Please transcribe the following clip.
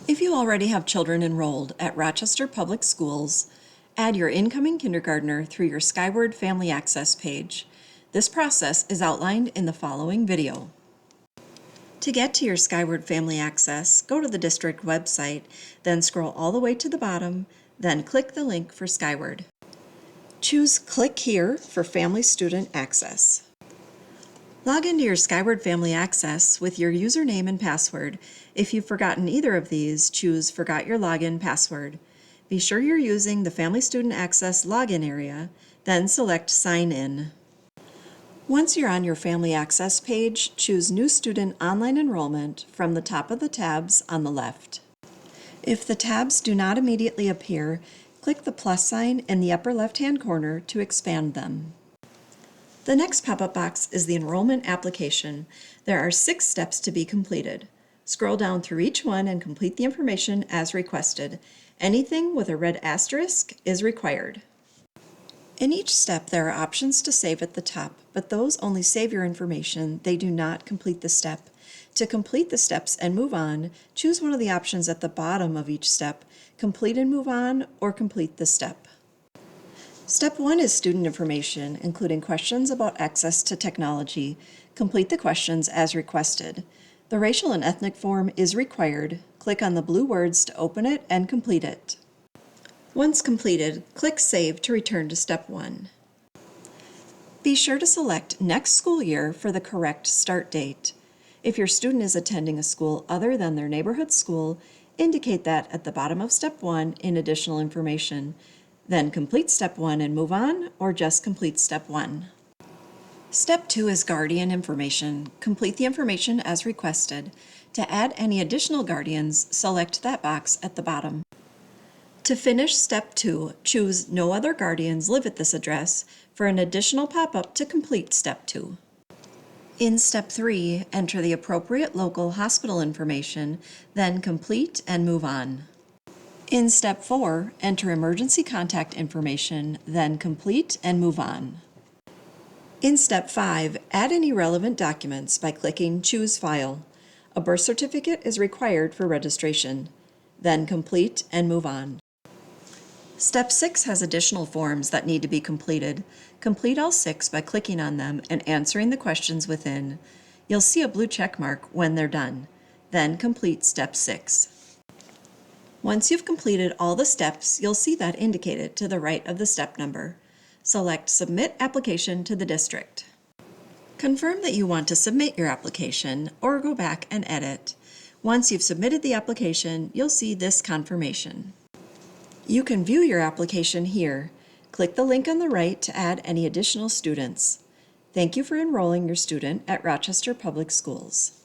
If you already have children enrolled at Rochester Public Schools, add your incoming kindergartner through your Skyward Family Access page. This process is outlined in the following video. To get to your Skyward Family Access, go to the district website, then scroll all the way to the bottom, then click the link for Skyward. Choose Click Here for Family Student Access. Log into your Skyward Family Access with your username and password. If you've forgotten either of these, choose Forgot Your Login Password. Be sure you're using the Family Student Access login area, then select Sign In. Once you're on your Family Access page, choose New Student Online Enrollment from the top of the tabs on the left. If the tabs do not immediately appear, click the plus sign in the upper left-hand corner to expand them. The next pop-up box is the enrollment application. There are 6 steps to be completed. Scroll down through each one and complete the information as requested. Anything with a red asterisk is required. In each step, there are options to save at the top, but those only save your information. They do not complete the step. To complete the steps and move on, choose one of the options at the bottom of each step, Complete and Move On, or Complete the Step. Step 1 is student information, including questions about access to technology. Complete the questions as requested. The racial and ethnic form is required. Click on the blue words to open it and complete it. Once completed, click Save to return to Step 1. Be sure to select Next School Year for the correct start date. If your student is attending a school other than their neighborhood school, indicate that at the bottom of Step 1 in additional information. Then complete Step 1 and move on, or just complete Step 1. Step 2 is guardian information. Complete the information as requested. To add any additional guardians, select that box at the bottom. To finish Step 2, choose No Other Guardians Live at this address for an additional pop-up to complete Step 2. In Step 3, enter the appropriate local hospital information, then complete and move on. In Step 4, enter emergency contact information, then complete and move on. In Step 5, add any relevant documents by clicking Choose File. A birth certificate is required for registration. Then complete and move on. Step 6 has additional forms that need to be completed. Complete all 6 by clicking on them and answering the questions within. You'll see a blue check mark when they're done. Then complete Step 6. Once you've completed all the steps, you'll see that indicated to the right of the step number. Select Submit Application to the district. Confirm that you want to submit your application or go back and edit. Once you've submitted the application, you'll see this confirmation. You can view your application here. Click the link on the right to add any additional students. Thank you for enrolling your student at Rochester Public Schools.